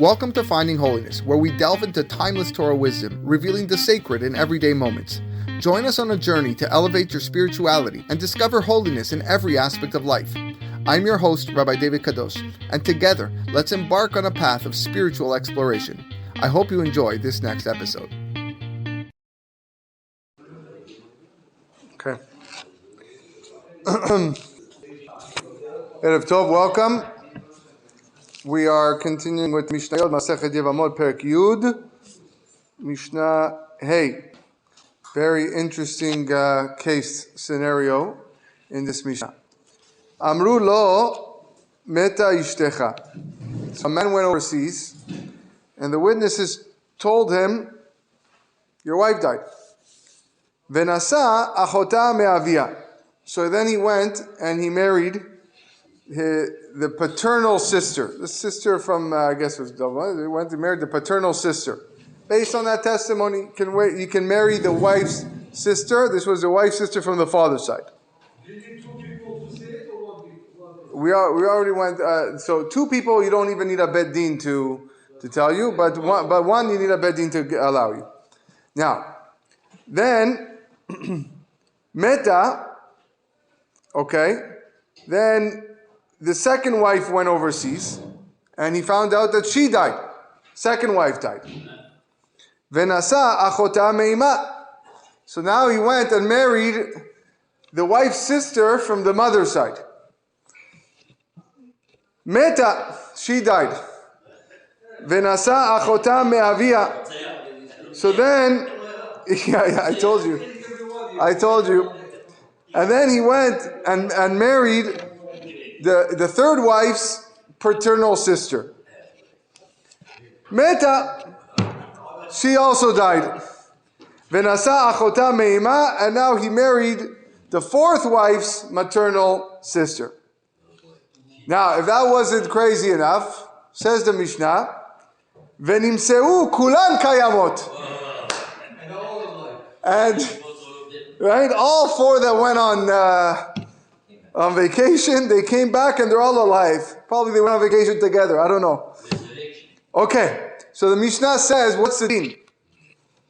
Welcome to Finding Holiness, where we delve into timeless Torah wisdom, revealing the sacred in everyday moments. Join us on a journey to elevate your spirituality and discover holiness in every aspect of life. I'm your host, Rabbi David Kadosh, and together, let's embark on a path of spiritual exploration. I hope you enjoy this next episode. Okay. Erev Tov, welcome. We are continuing with Mishna Yevamot, Perek Yud, Mishna Hey. Very interesting case scenario in this Mishnah. Amru lo meta ishtecha. So a man went overseas, and the witnesses told him, your wife died. Venasa achota me'avia. So then he went and he married the paternal sister. The sister from, I guess it was Dova. He went and married the paternal sister. Based on that testimony, you can marry the wife's sister. This was the wife's sister from the father's side. Do you need two people to say it or one people? We already went, so two people you don't even need a bed din to tell you, but one you need a bed din to allow you. Now, then, meta, okay, then the second wife went overseas, and he found out that she died. Second wife died. Venasa achota meima. So now he went and married the wife's sister from the mother's side. Meta, she died. Venasa achota me'avia. So then, I told you. And then he went and married the third wife's paternal sister. Meta, she also died. Venasa achota meima, and now he married the fourth wife's maternal sister. Now, if that wasn't crazy enough, says the Mishnah, venimseu kulan kayamot. And right, all four that went on vacation, they came back and they're all alive. Probably they went on vacation together. I don't know. Okay, so the Mishnah says, what's the din?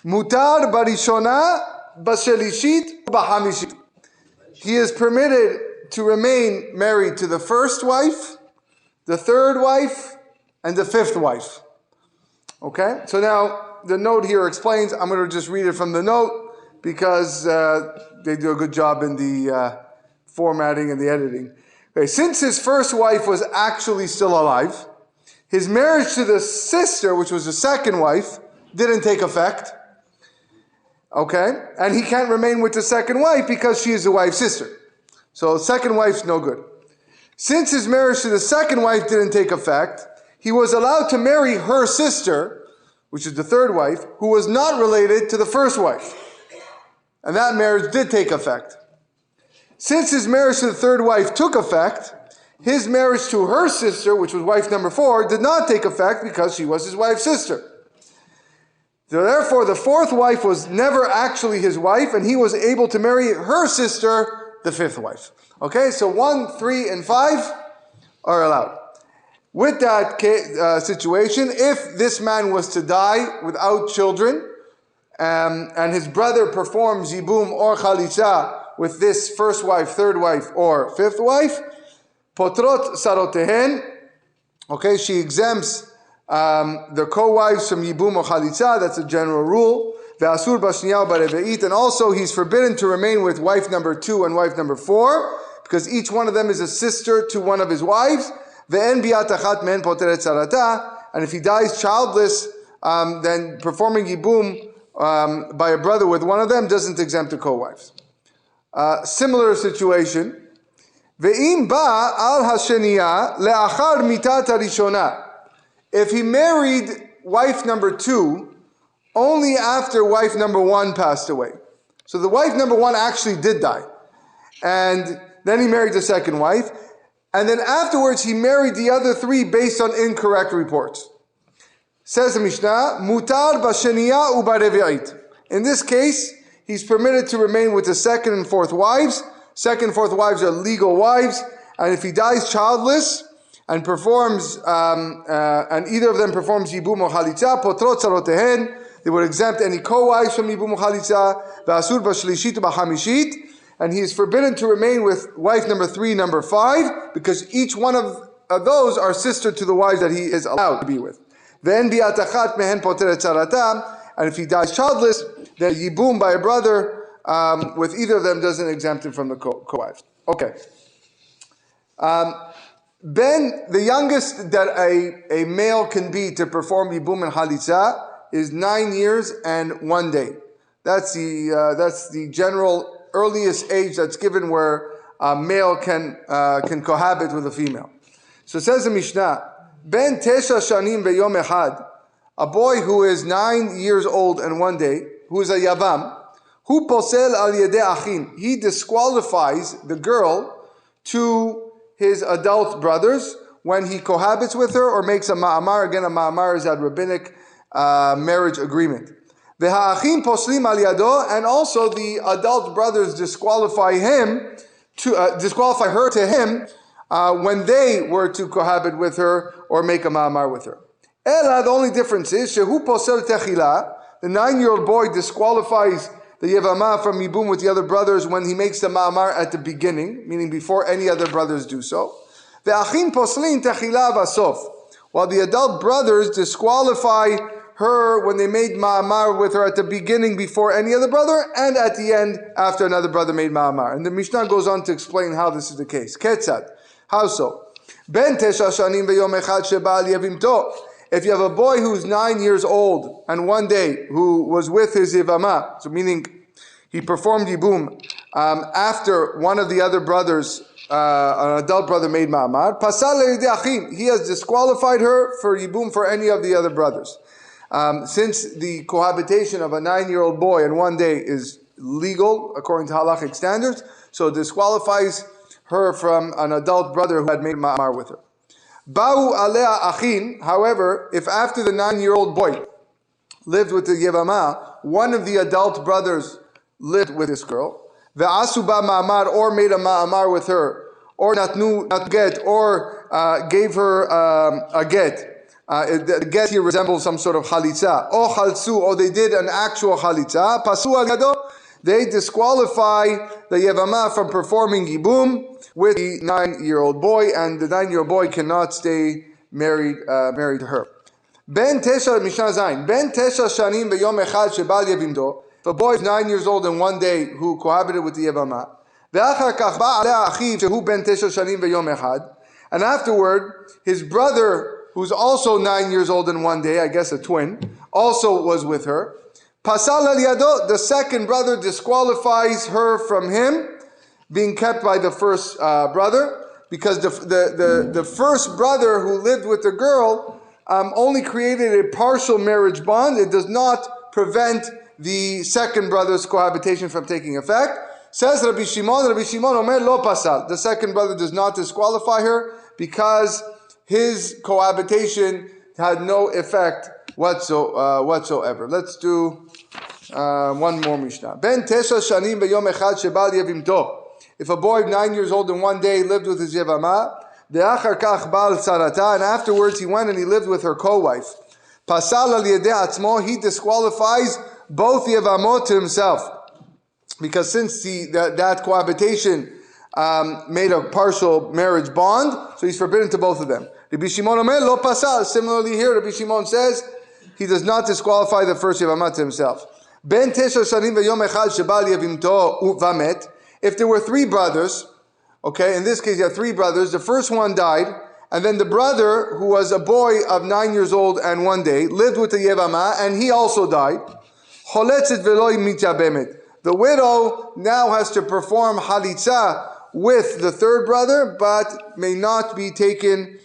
Mutar barishona bashelishit bahamishit. He is permitted to remain married to the first wife, the third wife, and the fifth wife. Okay, so now the note here explains. I'm going to just read it from the note because they do a good job in the formatting and the editing. Okay, since his first wife was actually still alive, his marriage to the sister, which was the second wife, didn't take effect. Okay, and he can't remain with the second wife because she is the wife's sister. So second wife's no good. Since his marriage to the second wife didn't take effect, he was allowed to marry her sister, which is the third wife, who was not related to the first wife. And that marriage did take effect. Since his marriage to the third wife took effect, his marriage to her sister, which was wife number 4, did not take effect because she was his wife's sister. So therefore, the fourth wife was never actually his wife, and he was able to marry her sister, the fifth wife. Okay, so 1, 3, and 5 are allowed. With that situation, if this man was to die without children, and his brother performs yibum or chalitza with this first wife, third wife, or fifth wife, potrot sarotehen, okay, she exempts the co-wives from yibum or chalitza. That's a general rule. Ve'asur b'shniya u'bareve'it, and also he's forbidden to remain with wife number 2 and wife number 4 because each one of them is a sister to one of his wives. Ve'en bi'at achat me'en poteret sarata, and if he dies childless, then performing yibum by a brother with one of them doesn't exempt the co-wives. Similar situation. Ve'im ba al hasheniya le'achar mitat harishona. If he married wife number 2 only after wife number 1 passed away. So the wife number 1 actually did die. And then he married the second wife. And then afterwards he married the other 3 based on incorrect reports. Says the Mishnah, mutar b'sheniya u'bareve'it. In this case, he's permitted to remain with the second and fourth wives. Second and fourth wives are legal wives. And if he dies childless, and performs, and either of them performs yibum or chalitza, potrot tzarotehen, they would exempt any co-wives from yibum or chalitza, v'asur b'shlishit u'b'hamishit, and he is forbidden to remain with wife number 3, number 5, because each one of those are sister to the wives that he is allowed to be with. Then bi'atachat mehen poteret tzaratam, and if he dies childless, then yibum by a brother with either of them doesn't exempt him from the co-wives. Okay. Ben, the youngest that a male can be to perform yibum and chalitza is 9 years and 1 day. That's the general earliest age that's given where a male can cohabit with a female. So it says in Mishnah, Ben tesha shanim v'yom echad, a boy who is 9 years old and 1 day, who is a yavam, hu posel al yedei achin, he disqualifies the girl to his adult brothers when he cohabits with her or makes a ma'amar. Again, a ma'amar is a rabbinic marriage agreement. V'ha'achim poslim al yado, and also the adult brothers disqualify her to him when they were to cohabit with her or make a ma'amar with her. Ela, the only difference is shehu posel techila, the 9-year-old boy disqualifies the yevamah from yibum with the other brothers when he makes the ma'amar at the beginning, meaning before any other brothers do so. Ve'achin poslin techila vasof, while the adult brothers disqualify her when they made ma'amar with her at the beginning before any other brother, and at the end after another brother made ma'amar. And the Mishnah goes on to explain how this is the case. Ketzad, how so? Ben tesha shanim v'yom echad sheba al yevimto. If you have a boy who's 9 years old and 1 day who was with his yevamah, so meaning he performed yibum after one of the other brothers, an adult brother made ma'amar, pasal le'yidei achim, he has disqualified her for yibum for any of the other brothers. Since the cohabitation of a 9-year-old boy in 1 day is legal according to halachic standards, so it disqualifies her from an adult brother who had made ma'amar with her. Ba'u alea achin, however, if after the 9-year-old boy lived with the yevamah, one of the adult brothers lived with this girl, ve'asu ba ma'amar, or made a ma'amar with her, or natnu not get, or gave her a get. The get here resembles some sort of chalitza. O chaltzu, or they did an actual chalitza. Pasu al yado, they disqualify the yevamah from performing yibum with the 9-year-old boy, and the 9-year-old boy cannot stay married to her. Ben tesha Mishnah Zayin. Ben tesha shanim v'yom echad shebal yevimto. If a boy is 9 years old and 1 day who cohabited with the yevamah, ve'achar kach ba alea achiv shehu ben tesha shanim v'yom echad, and afterward his brother, who's also 9 years old and 1 day, I guess a twin, also was with her. Pasal al yado, the second brother disqualifies her from him being kept by the first brother, because the first brother who lived with the girl only created a partial marriage bond. It does not prevent the second brother's cohabitation from taking effect. Says Rabbi Shimon Omer lo pasal. The second brother does not disqualify her because his cohabitation had no effect whatsoever. Let's do one more Mishnah. Ben tesha shanim v'yom echad shebal yevimto. If a boy 9 years old and 1 day lived with his yevamah, de'achar kach bal tzarata, and afterwards he went and he lived with her co-wife. Pasal al yedei atzmo, he disqualifies both yevamot to himself, because since that cohabitation made a partial marriage bond, so he's forbidden to both of them. Rabbi Shimon Omer lo pasal. Similarly here, Rabbi Shimon says he does not disqualify the first yevamah to himself. Ben tesha shanim v'yom echad shebal yevimto uvamet. If there were 3 brothers, okay, in this case you have 3 brothers, the first one died, and then the brother, who was a boy of 9 years old and 1 day, lived with the yevamah, and he also died. Choletzet v'lo mityabemet. The widow now has to perform halitza with the third brother, but may not be taken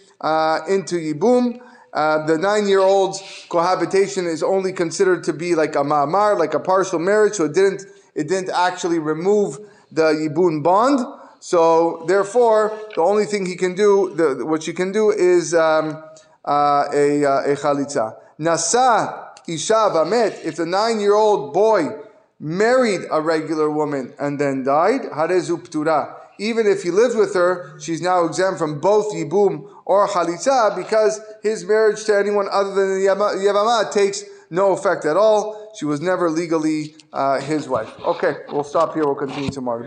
into yibum. The 9-year-old's cohabitation is only considered to be like a ma'amar, like a partial marriage, so it didn't actually remove the yibun bond. So therefore, the only thing he can do, what she can do, is a chalitza. Nasa isha vamet. If the 9-year-old boy married a regular woman and then died, harezu ptura. Even if he lived with her, she's now exempt from both yibum or chalitza, because his marriage to anyone other than the Yevamah takes no effect at all. She was never legally his wife. Okay, we'll stop here. We'll continue tomorrow.